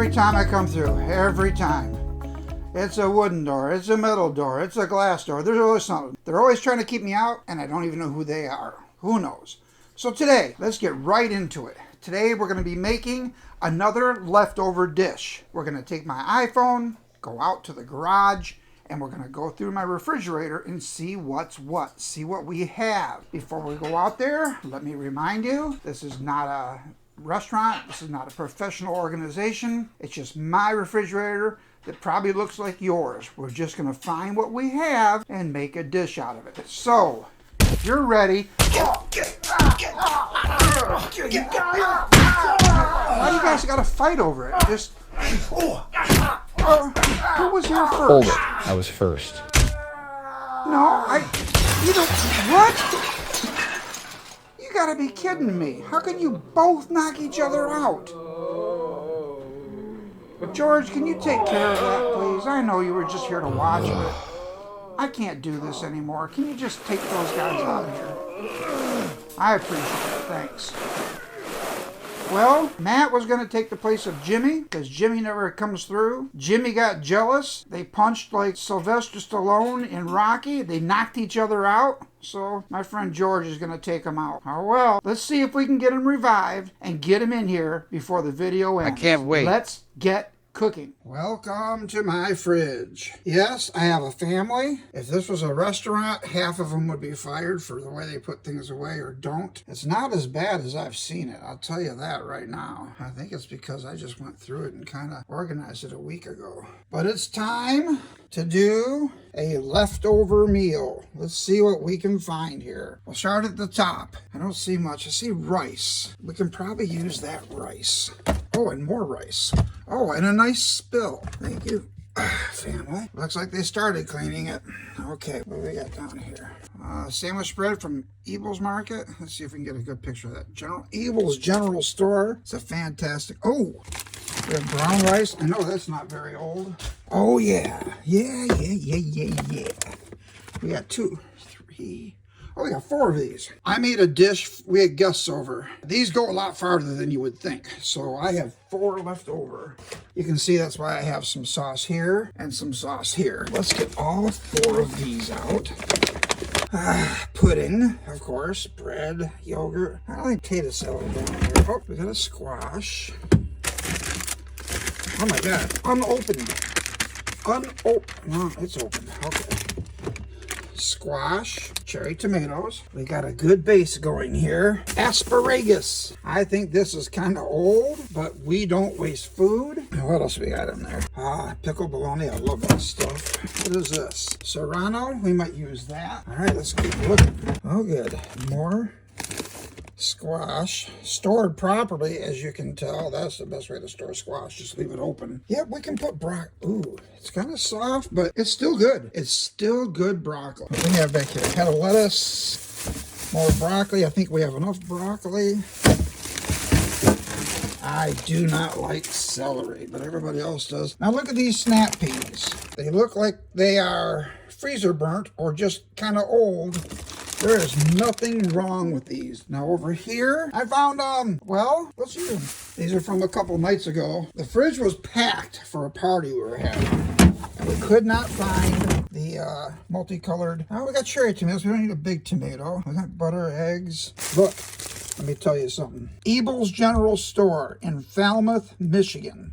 every time I come through, every time. It's a wooden door, it's a metal door, it's a glass door. There's always something. They're always trying to keep me out, and I don't even know who they are. Who knows? So today, let's get right into it. Today, we're going to be making another leftover dish. We're going to take my iPhone, go out to the garage, and we're going to go through my refrigerator and see what's what. See what we have. Before we go out there, let me remind you, this is not a restaurant. This is not a professional organization. It's just my refrigerator that probably looks like yours. We're just going to find what we have and make a dish out of it. So, if you're ready... Why do you guys got to fight over it? Just... who was here first? Hold it. I was first. No, you don't... What? You got to be kidding me. How can you both knock each other out? George, can you take care of that, please? I know you were just here to watch, but I can't do this anymore. Can you just take those guys out of here? I appreciate it. Thanks. Well, Matt was going to take the place of Jimmy because Jimmy never comes through. Jimmy got jealous. They punched like Sylvester Stallone in Rocky. They knocked each other out. So my friend George is going to take him out. Oh well, let's see if we can get him revived and get him in here before the video ends. I can't wait. Let's get cooking. Welcome to my fridge. Yes, I have a family. If this was a restaurant, half of them would be fired for the way they put things away or don't. It's not as bad as I've seen it. I'll tell you that right now. I think it's because I just went through it and kind of organized it a week ago. But it's time to do a leftover meal. Let's see what we can find here. We'll start at the top. I don't see much. I see rice. We can probably use that rice. Oh, and more rice. Oh, and a nice spill. Thank you, family. Looks like they started cleaning it. Okay, what do we got down here? Sandwich bread from 𝐊𝐔𝐄 Market. Let's see if we can get a good picture of that. 𝐊𝐔𝐄's General Store. It's a fantastic... Oh, we have brown rice. I know that's not very old. Oh, yeah. Yeah. We got 2, 3... Oh, we got 4 of these. I made a dish. We had guests over. These go a lot farther than you would think. So I have 4 left over. You can see that's why I have some sauce here and some sauce here. Let's get all 4 of these out. Pudding, of course. Bread, yogurt. I don't think potato salad down here. Oh, we got a squash. Oh my God. Unopened. No, it's open. Okay. Squash, cherry tomatoes. We got a good base going here. Asparagus. I think this is kind of old, but we don't waste food. What else we got in there? Pickled bologna. I love that stuff. What is this? Serrano. We might use that. All right, let's keep looking. Oh, good. More squash. Stored properly, as you can tell. That's the best way to store squash. Just leave it open. Yep, we can put broccoli. Ooh, it's kind of soft, but it's still good. It's still good broccoli. What do we have back here? Head of lettuce. More broccoli. I think we have enough broccoli. I do not like celery, but everybody else does. Now look at these snap peas. They look like they are freezer burnt or just kind of old. There is nothing wrong with these. Now over here, I found, well, let's see them. These are from a couple nights ago. The fridge was packed for a party we were having. And we could not find the multicolored. Oh, we got cherry tomatoes. We don't need a big tomato. We got butter, eggs. Look, let me tell you something. 𝐊𝐔𝐄's General Store in Falmouth, Michigan.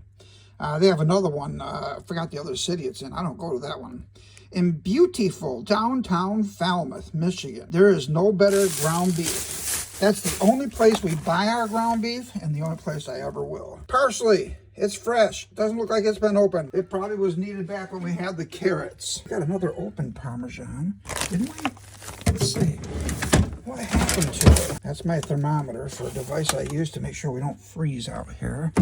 They have another one. I forgot the other city it's in. I don't go to that one. In beautiful downtown Falmouth, Michigan, there is no better ground beef. That's the only place we buy our ground beef and the only place I ever will. Parsley, it's fresh. Doesn't look like it's been opened. It probably was needed back when we had the carrots. Got another open Parmesan, didn't we? Let's see. What happened to it? That's my thermometer for a device I use to make sure we don't freeze out here.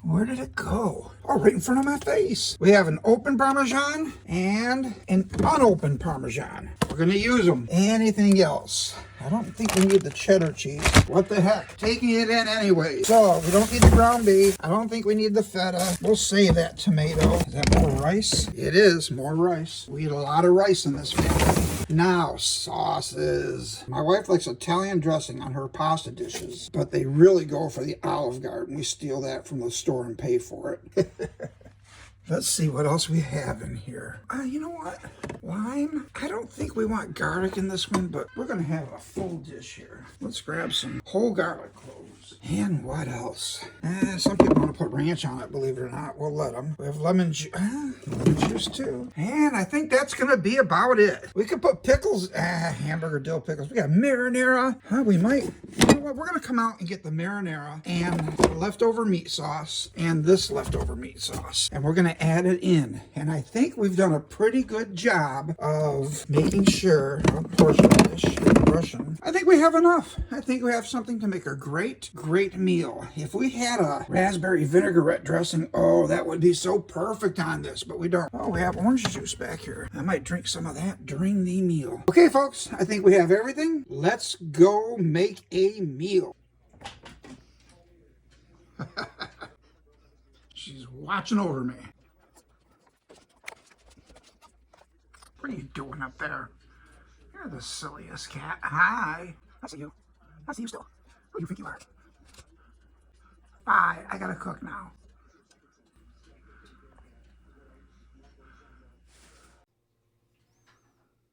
Where did it go? Oh, right in front of my face. We have an open Parmesan and an unopened Parmesan. We're going to use them. Anything else? I don't think we need the cheddar cheese. What the heck? Taking it in anyway. So, we don't need the ground beef. I don't think we need the feta. We'll save that tomato. Is that more rice? It is more rice. We eat a lot of rice in this family. Now, sauces. My wife likes Italian dressing on her pasta dishes, but they really go for the Olive Garden. We steal that from the store and pay for it. Let's see what else we have in here. You know what? Lime. I don't think we want garlic in this one, but we're going to have a full dish here. Let's grab some whole garlic cloves. And what else? Some people want to put ranch on it, believe it or not. We'll let them. We have lemon juice too. And I think that's going to be about it. We could put pickles, hamburger dill pickles. We got marinara. We might. You know what? We're going to come out and get the marinara and leftover meat sauce and this leftover meat sauce. And we're going to add it in. And I think we've done a pretty good job of making sure, horseradish, Russian. I think we have enough. I think we have something to make a great meal. If we had a raspberry vinaigrette dressing, oh, that would be so perfect on this, but we don't. Oh, we have orange juice back here. I might drink some of that during the meal. Okay, folks, I think we have everything. Let's go make a meal. She's watching over me. What are you doing up there? You're the silliest cat. Hi. I see you. I see you still. Who do you think you are? Bye. I gotta cook now.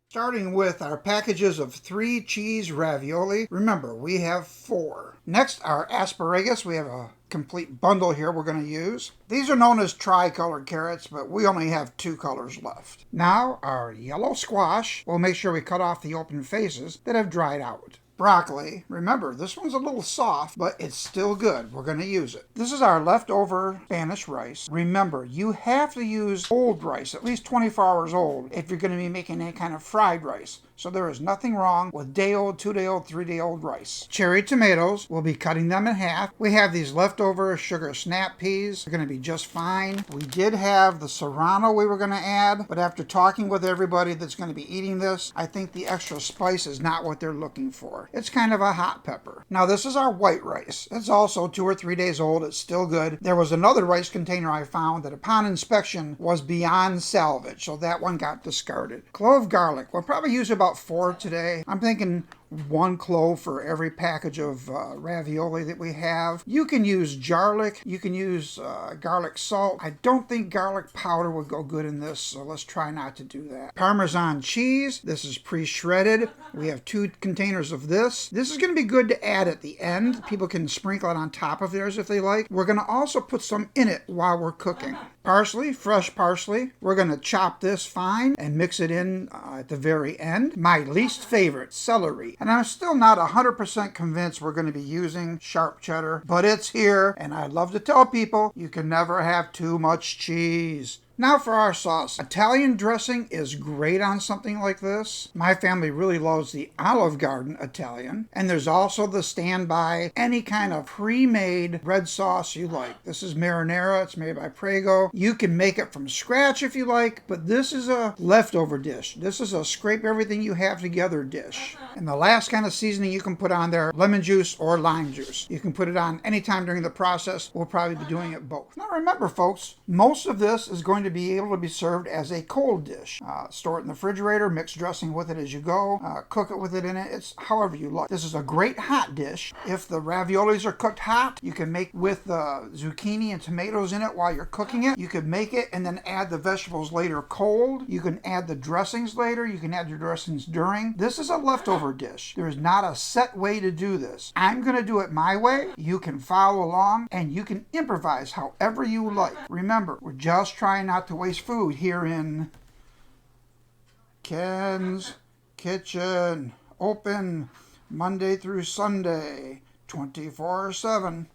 Starting with our packages of 3 cheese ravioli. Remember, we have 4. Next, our asparagus. We have a complete bundle here we're going to use. These are known as tri-colored carrots, but we only have 2 colors left. Now, our yellow squash. We'll make sure we cut off the open faces that have dried out. Broccoli. Remember, this one's a little soft, but it's still good. We're going to use it. This is our leftover Spanish rice. Remember, you have to use old rice, at least 24 hours old, if you're going to be making any kind of fried rice. So there is nothing wrong with day-old, 2-day-old, 3-day-old rice. Cherry tomatoes, we'll be cutting them in half. We have these leftover sugar snap peas. They're going to be just fine. We did have the serrano we were going to add, but after talking with everybody that's going to be eating this, I think the extra spice is not what they're looking for. It's kind of a hot pepper. Now this is our white rice. It's also 2 or 3 days old. It's still good. There was another rice container I found that upon inspection was beyond salvage, so that one got discarded. Clove garlic. We'll probably use about 4 today. I'm thinking 1 clove for every package of ravioli that we have. You can use garlic. You can use garlic salt. I don't think garlic powder would go good in this, so let's try not to do that. Parmesan cheese. This is pre-shredded. We have 2 containers of this. This is going to be good to add at the end. People can sprinkle it on top of theirs if they like. We're going to also put some in it while we're cooking. Parsley, fresh parsley. We're going to chop this fine and mix it in at the very end. My least favorite, celery. And I'm still not 100% convinced we're going to be using sharp cheddar, but it's here, and I love to tell people you can never have too much cheese. Now for our sauce. Italian dressing is great on something like this. My family really loves the Olive Garden Italian. And there's also the standby, any kind of pre-made red sauce you like. This is marinara. It's made by Prego. You can make it from scratch if you like, but this is a leftover dish. This is a scrape everything you have together dish. And the last kind of seasoning you can put on there, lemon juice or lime juice. You can put it on anytime during the process. We'll probably be doing it both. Now remember, folks, most of this is going to be able to be served as a cold dish. Store it in the refrigerator, mix dressing with it as you go, cook it with it in it. It's however you like. This is a great hot dish. If the raviolis are cooked hot, you can make with the zucchini and tomatoes in it while you're cooking it. You could make it and then add the vegetables later cold. You can add the dressings later. You can add your dressings during. This is a leftover dish. There is not a set way to do this. I'm going to do it my way. You can follow along and you can improvise however you like. Remember, we're just trying not to waste food here in Ken's Kitchen. Open Monday through Sunday, 24/7.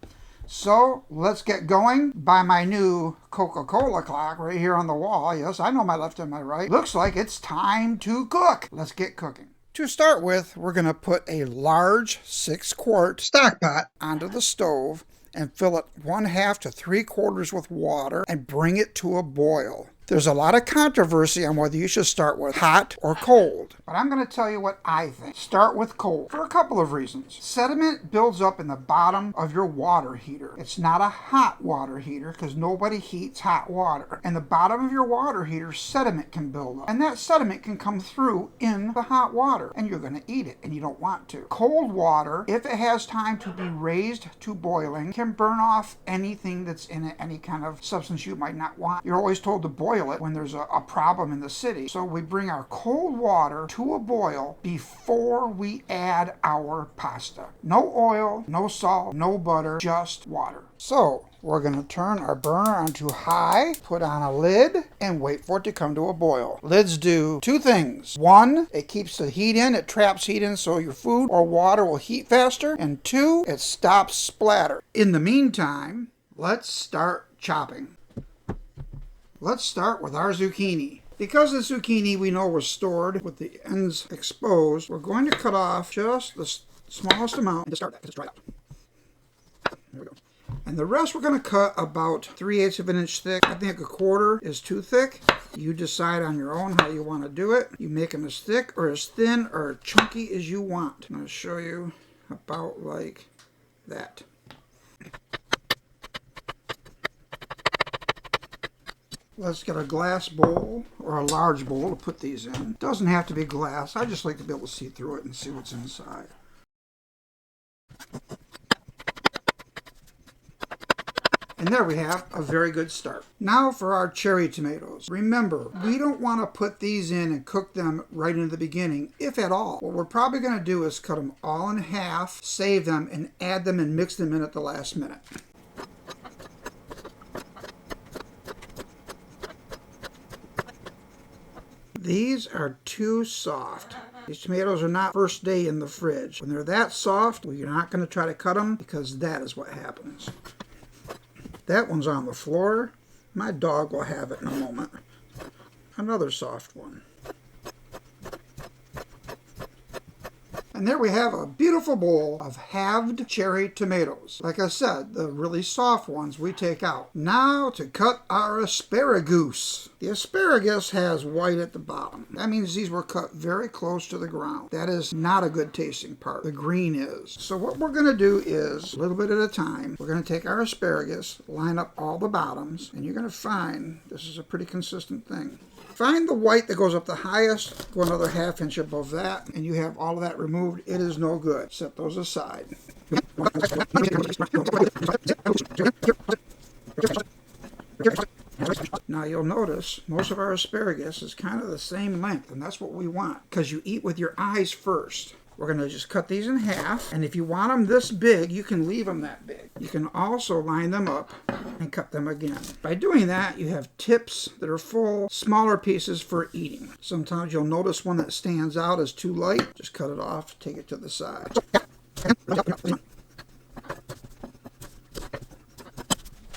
So let's get going. By my new Coca-Cola clock right here on the wall. Yes, I know my left and my right. Looks like it's time to cook. Let's get cooking. To start with, we're going to put a large 6-quart stock pot onto the stove and fill it 1/2 to 3/4 with water and bring it to a boil. There's a lot of controversy on whether you should start with hot or cold. But I'm going to tell you what I think. Start with cold for a couple of reasons. Sediment builds up in the bottom of your water heater. It's not a hot water heater because nobody heats hot water. In the bottom of your water heater, sediment can build up. And that sediment can come through in the hot water. And you're going to eat it, and you don't want to. Cold water, if it has time to be raised to boiling, can burn off anything that's in it, any kind of substance you might not want. You're always told to boil it when there's a problem in the city. So we bring our cold water to a boil before we add our pasta. No oil, no salt, no butter, just water. So we're going to turn our burner onto high, put on a lid, and wait for it to come to a boil. Lids do two things. One, it keeps the heat in, it traps heat in so your food or water will heat faster. And two, it stops splatter. In the meantime, let's start chopping. Let's start with our zucchini. Because the zucchini we know was stored with the ends exposed, we're going to cut off just the smallest amount and discard that because it's dried out. There we go. And the rest we're going to cut about 3/8 of an inch thick. I think a quarter is too thick. You decide on your own how you want to do it. You make them as thick or as thin or chunky as you want. I'm going to show you about like that. Let's get a glass bowl or a large bowl to put these in. It doesn't have to be glass. I just like to be able to see through it and see what's inside. And there we have a very good start. Now for our cherry tomatoes. Remember, we don't want to put these in and cook them right in the beginning, if at all. What we're probably going to do is cut them all in half, save them, and add them and mix them in at the last minute. These are too soft. These tomatoes are not first day in the fridge. When they're that soft, well, you're not going to try to cut them because that is what happens. That one's on the floor. My dog will have it in a moment. Another soft one. And there we have a beautiful bowl of halved cherry tomatoes. Like I said, the really soft ones we take out. Now to cut our asparagus. The asparagus has white at the bottom. That means these were cut very close to the ground. That is not a good tasting part. The green is. So what we're going to do is, a little bit at a time, we're going to take our asparagus, line up all the bottoms, and you're going to find this is a pretty consistent thing. Find the white that goes up the highest, go another ½ inch above that, and you have all of that removed. It is no good. Set those aside. Now you'll notice most of our asparagus is kind of the same length, and that's what we want, because you eat with your eyes first. We're going to just cut these in half, and if you want them this big, you can leave them that big. You can also line them up and cut them again. By doing that, you have tips that are full, smaller pieces for eating. Sometimes you'll notice one that stands out as too light. Just cut it off, take it to the side.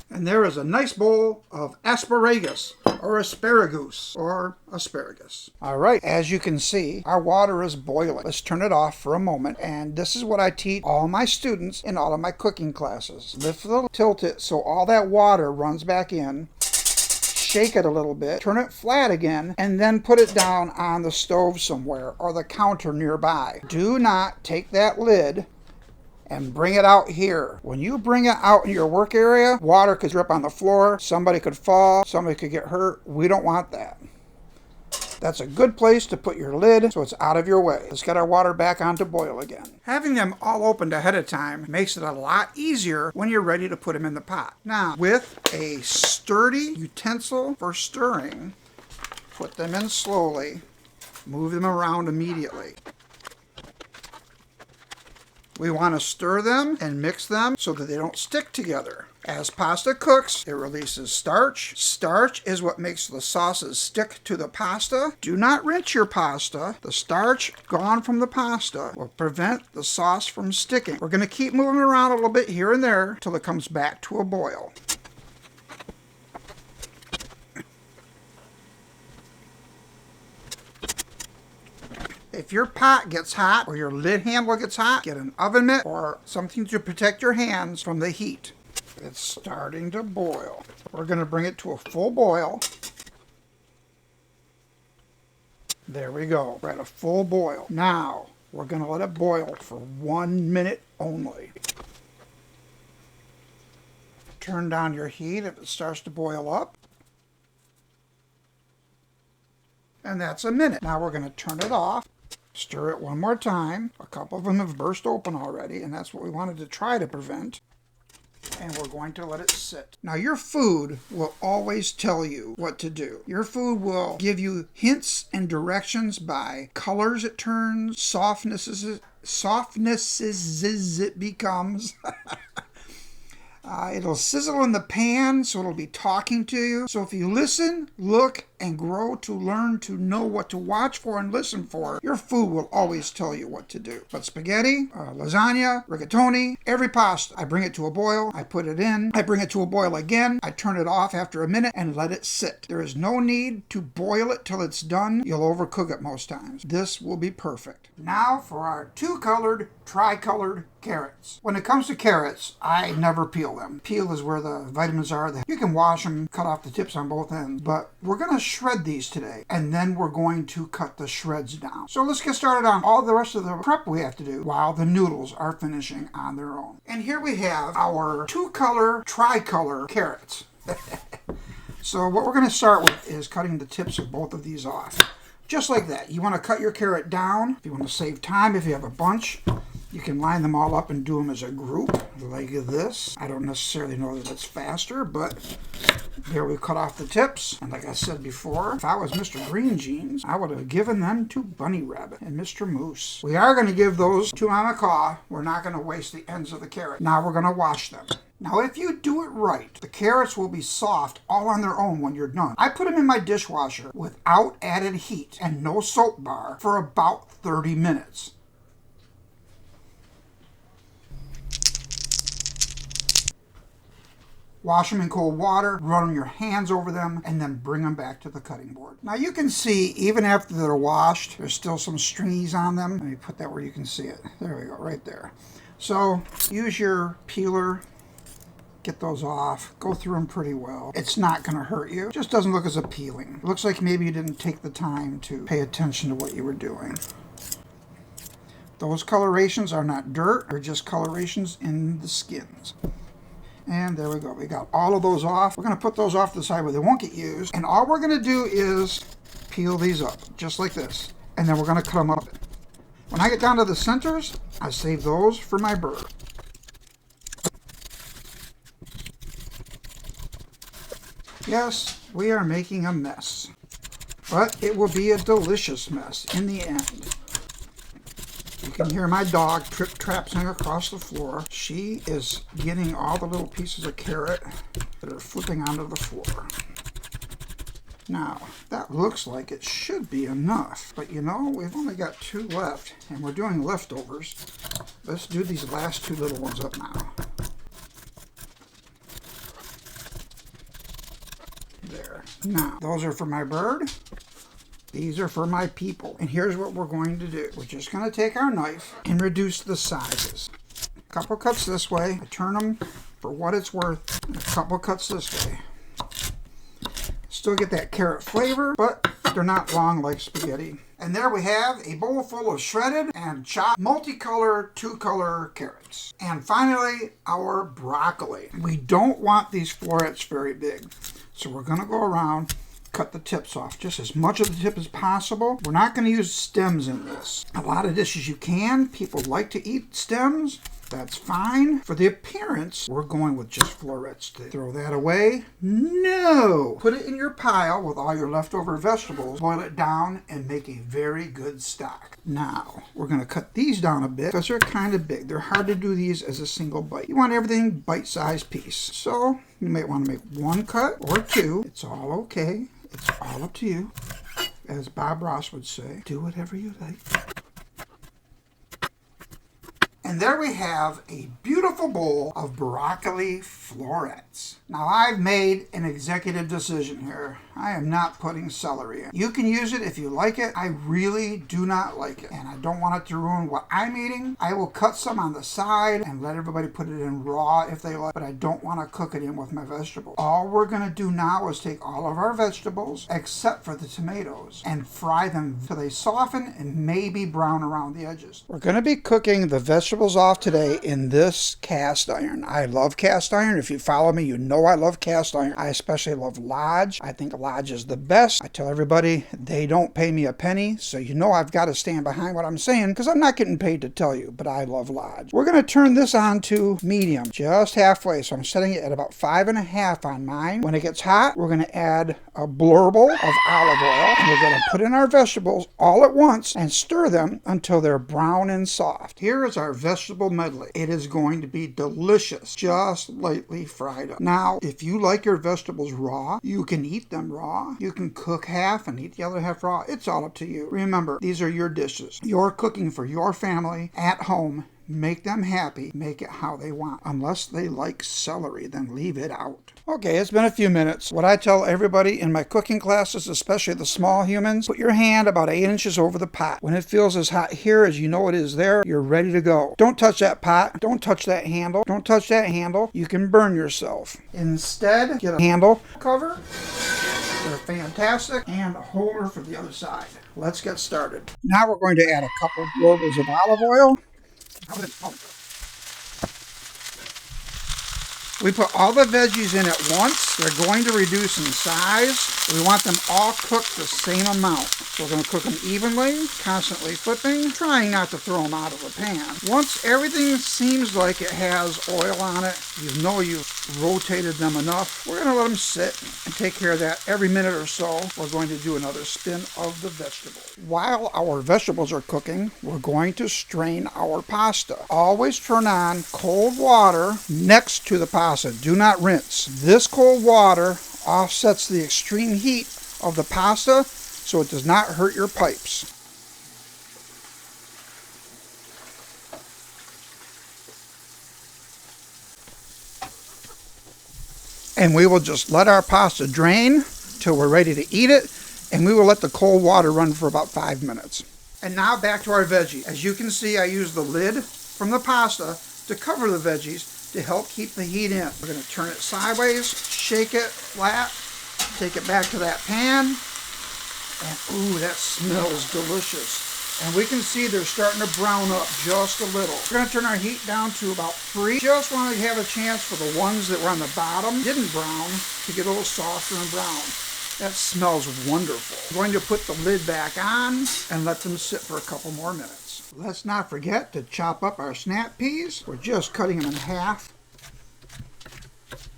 And there is a nice bowl of asparagus, or asparagus, or asparagus. All right, as you can see, our water is boiling. Let's turn it off for a moment, and this is what I teach all my students in all of my cooking classes. Lift it, tilt it so all that water runs back in, shake it a little bit, turn it flat again, and then put it down on the stove somewhere, or the counter nearby. Do not take that lid and bring it out here. When you bring it out in your work area, water could drip on the floor, somebody could fall, somebody could get hurt. We don't want that. That's a good place to put your lid so it's out of your way. Let's get our water back on to boil again. Having them all opened ahead of time makes it a lot easier when you're ready to put them in the pot. Now, with a sturdy utensil for stirring, put them in slowly, move them around immediately. We want to stir them and mix them so that they don't stick together. As pasta cooks, it releases starch. Starch is what makes the sauces stick to the pasta. Do not rinse your pasta. The starch gone from the pasta will prevent the sauce from sticking. We're going to keep moving around a little bit here and there until it comes back to a boil. If your pot gets hot or your lid handle gets hot, get an oven mitt or something to protect your hands from the heat. It's starting to boil. We're going to bring it to a full boil. There we go. We're at a full boil. Now, we're going to let it boil for 1 minute only. Turn down your heat if it starts to boil up. And that's a minute. Now we're going to turn it off. Stir it one more time. A couple of them have burst open already, and that's what we wanted to try to prevent. And we're going to let it sit. Now your food will always tell you what to do. Your food will give you hints and directions by colors it turns, softnesses it becomes. It'll sizzle in the pan, so it'll be talking to you. So if you listen, look, and grow to learn to know what to watch for and listen for, your food will always tell you what to do. But spaghetti, lasagna, rigatoni, every pasta, I bring it to a boil, I put it in, I bring it to a boil again, I turn it off after a minute and let it sit. There is no need to boil it till it's done. You'll overcook it most times. This will be perfect. Now for our two-colored, tri-colored carrots. When it comes to carrots, I never peel them. Peel is where the vitamins are. You can wash them, cut off the tips on both ends, but we're going to shred these today, and then we're going to cut the shreds down. So let's get started on all the rest of the prep we have to do while the noodles are finishing on their own. And here we have our two-color, tri-color carrots. So what we're going to start with is cutting the tips of both of these off. Just like that. You want to cut your carrot down. If you want to save time, if you have a bunch, you can line them all up and do them as a group, like this. I don't necessarily know that it's faster, but there we cut off the tips. And like I said before, if I was Mr. Green Jeans, I would have given them to Bunny Rabbit and Mr. Moose. We are going to give those to Mama Caw. We're not going to waste the ends of the carrot. Now we're going to wash them. Now, if you do it right, the carrots will be soft all on their own when you're done. I put them in my dishwasher without added heat and no soap bar for about 30 minutes. Wash them in cold water, run your hands over them, and then bring them back to the cutting board. Now you can see, even after they're washed, there's still some stringies on them. Let me put that where you can see it. There we go, right there. So use your peeler, get those off, go through them pretty well. It's not going to hurt you. It just doesn't look as appealing. It looks like maybe you didn't take the time to pay attention to what you were doing. Those colorations are not dirt, they're just colorations in the skins. And there we go. We got all of those off. We're going to put those off to the side where they won't get used. And all we're going to do is peel these up, just like this. And then we're going to cut them up. When I get down to the centers, I save those for my bird. Yes, we are making a mess. But it will be a delicious mess in the end. You can hear my dog trap-trapsing across the floor. She is getting all the little pieces of carrot that are flipping onto the floor. Now, that looks like it should be enough. But you know, we've only got 2 left, and we're doing leftovers. Let's do these last 2 little ones up now. There. Now, those are for my bird. These are for my people. And here's what we're going to do. We're just going to take our knife and reduce the sizes. A couple cuts this way. I turn them for what it's worth. And a couple cuts this way. Still get that carrot flavor, but they're not long like spaghetti. And there we have a bowl full of shredded and chopped multicolor, 2-color carrots. And finally, our broccoli. We don't want these florets very big. So we're going to go around, cut the tips off, just as much of the tip as possible. We're not going to use stems in this. A lot of dishes you can. People like to eat stems. That's fine. For the appearance, we're going with just florets. Throw that away? No! Put it in your pile with all your leftover vegetables, boil it down, and make a very good stock. Now, we're going to cut these down a bit because they're kind of big. They're hard to do these as a single bite. You want everything bite-sized piece. So, you might want to make 1 cut or 2. It's all okay. It's all up to you. As Bob Ross would say, do whatever you like. And there we have a beautiful bowl of broccoli florets. Now I've made an executive decision here. I am not putting celery in. You can use it if you like it. I really do not like it, and I don't want it to ruin what I'm eating. I will cut some on the side and let everybody put it in raw if they like, but I don't want to cook it in with my vegetables. All we're going to do now is take all of our vegetables, except for the tomatoes, and fry them till they soften and maybe brown around the edges. We're going to be cooking the vegetables off today in this cast iron. I love cast iron. If you follow me, you know I love cast iron. I especially love Lodge. I think Lodge is the best. I tell everybody they don't pay me a penny, so you know I've got to stand behind what I'm saying because I'm not getting paid to tell you, but I love Lodge. We're going to turn this on to medium, just halfway, so I'm setting it at about 5.5 on mine. When it gets hot, we're going to add a blurble of olive oil, and we're going to put in our vegetables all at once and stir them until they're brown and soft. Here is our vegetable medley. It is going to be delicious, just lightly fried up. Now, if you like your vegetables raw, you can eat them raw. You can cook half and eat the other half raw. It's all up to you. Remember, these are your dishes. You're cooking for your family at home. Make them happy. Make it how they want. Unless they like celery, then leave it out. Okay, it's been a few minutes. What I tell everybody in my cooking classes, especially the small humans, put your hand about 8 inches over the pot. When it feels as hot here as you know it is there, you're ready to go. Don't touch that pot. Don't touch that handle. Don't touch that handle. You can burn yourself. Instead, get a handle cover. They're fantastic. And a holder for the other side. Let's get started. Now we're going to add a couple blowers of olive oil. We put all the veggies in at once. They're going to reduce in size. We want them all cooked the same amount. So we're going to cook them evenly, constantly flipping, trying not to throw them out of the pan. Once everything seems like it has oil on it, you know you've rotated them enough, we're going to let them sit and take care of that. Every minute or so, we're going to do another spin of the vegetables. While our vegetables are cooking, we're going to strain our pasta. Always turn on cold water next to the pasta. Do not rinse. This cold water offsets the extreme heat of the pasta so it does not hurt your pipes. And we will just let our pasta drain till we're ready to eat it, and we will let the cold water run for about 5 minutes. And now back to our veggie. As you can see, I use the lid from the pasta to cover the veggies to help keep the heat in. We're going to turn it sideways, shake it flat, take it back to that pan, and ooh, that smells delicious. And we can see they're starting to brown up just a little. We're going to turn our heat down to about 3. Just want to have a chance for the ones that were on the bottom, didn't brown, to get a little softer and brown. That smells wonderful. I'm going to put the lid back on and let them sit for a couple more minutes. Let's not forget to chop up our snap peas. We're just cutting them in half.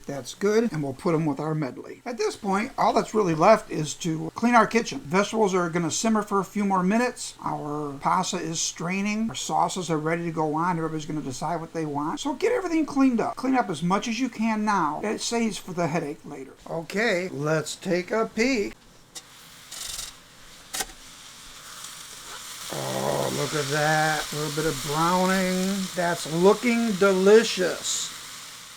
That's good, and we'll put them with our medley. At this point, all that's really left is to clean our kitchen. Vegetables are going to simmer for a few more minutes. Our pasta is straining. Our sauces are ready to go on. Everybody's going to decide what they want. So get everything cleaned up. Clean up as much as you can now. It saves for the headache later. Okay, let's take a peek. Oh, look at that. A little bit of browning. That's looking delicious.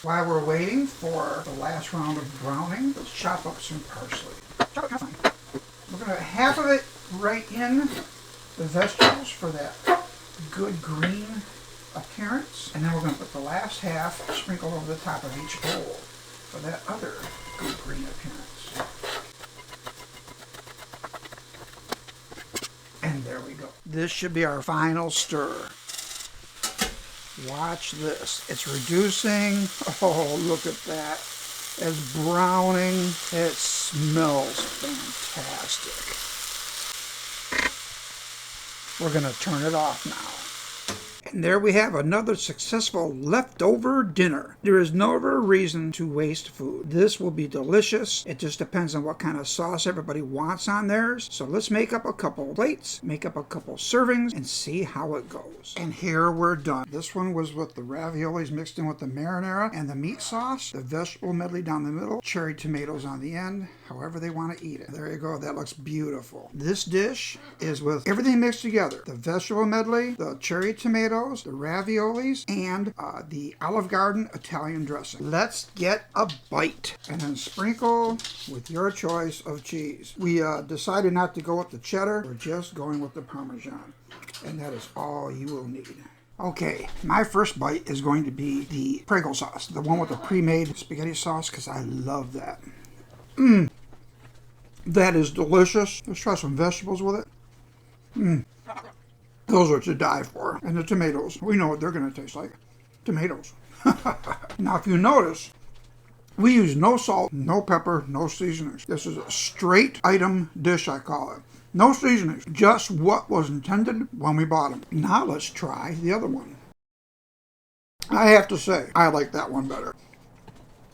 While we're waiting for the last round of browning, let's chop up some parsley. Chop it fine. We're going to have half of it right in the vegetables for that good green appearance. And then we're going to put the last half sprinkled over the top of each bowl for that other good green appearance. And there we go. This should be our final stir. Watch this. It's reducing. Oh, look at that. It's browning. It smells fantastic. We're going to turn it off now. And there we have another successful leftover dinner. There is no reason to waste food. This will be delicious. It just depends on what kind of sauce everybody wants on theirs. So let's make up a couple plates, make up a couple servings, and see how it goes. And here we're done. This one was with the raviolis mixed in with the marinara and the meat sauce, the vegetable medley down the middle, cherry tomatoes on the end, however they want to eat it. There you go. That looks beautiful. This dish is with everything mixed together. The vegetable medley, the cherry tomato, tomatoes, the raviolis, and the Olive Garden Italian dressing. Let's get a bite. And then sprinkle with your choice of cheese. We decided not to go with the cheddar. We're just going with the Parmesan. And that is all you will need. Okay, my first bite is going to be the Prego sauce, the one with the pre-made spaghetti sauce, because I love that. That is delicious. Let's try some vegetables with it. Those are to die for. And the tomatoes, we know what they're going to taste like. Tomatoes. Now, if you notice, we use no salt, no pepper, no seasonings. This is a straight item dish, I call it. No seasonings, just what was intended when we bought them. Now let's try the other one. I have to say, I like that one better.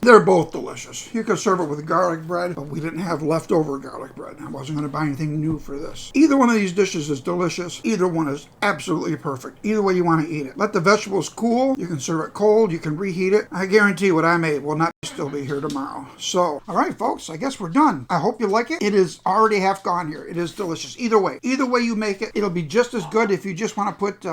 They're both delicious. You could serve it with garlic bread, but we didn't have leftover garlic bread. I wasn't going to buy anything new for this. Either one of these dishes is delicious. Either one is absolutely perfect. Either way you want to eat it. Let the vegetables cool. You can serve it cold. You can reheat it. I guarantee what I made will not still be here tomorrow. So, all right, folks, I guess we're done. I hope you like it. It is already half gone here. It is delicious. Either way you make it, it'll be just as good if you just want to put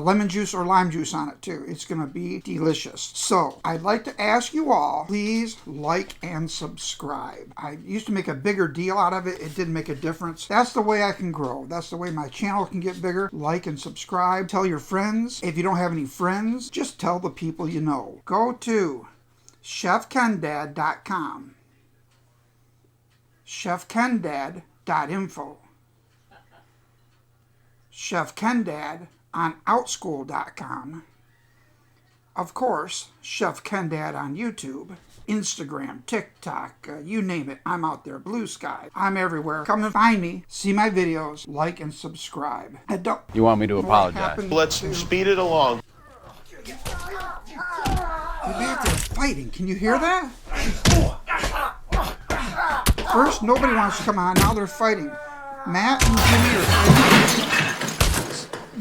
lemon juice or lime juice on it too. It's going to be delicious. So, I'd like to ask you all, please like and subscribe. I used to make a bigger deal out of it. It didn't make a difference. That's the way I can grow. That's the way my channel can get bigger. Like and subscribe. Tell your friends. If you don't have any friends, just tell the people you know. Go to 𝐓𝐘endad.com. 𝐓KenDad.info. Chef KenDad on Outschool.com. Of course, Chef KenDad on YouTube, Instagram, TikTok, you name it. I'm out there. Blue Sky. I'm everywhere. Come and find me. See my videos. Like and subscribe. And don't. You want me to apologize? Let's speed it along. They're back there fighting. Can you hear that? First, nobody wants to come on. Now they're fighting. Matt and Jimmy are fighting.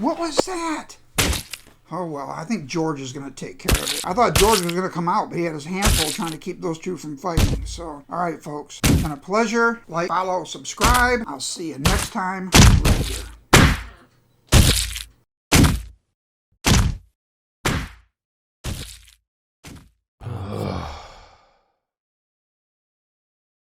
What was that? Oh, well, I think George is going to take care of it. I thought George was going to come out, but he had his hands full trying to keep those two from fighting. So, all right, folks. It's been a pleasure. Like, follow, subscribe. I'll see you next time right here.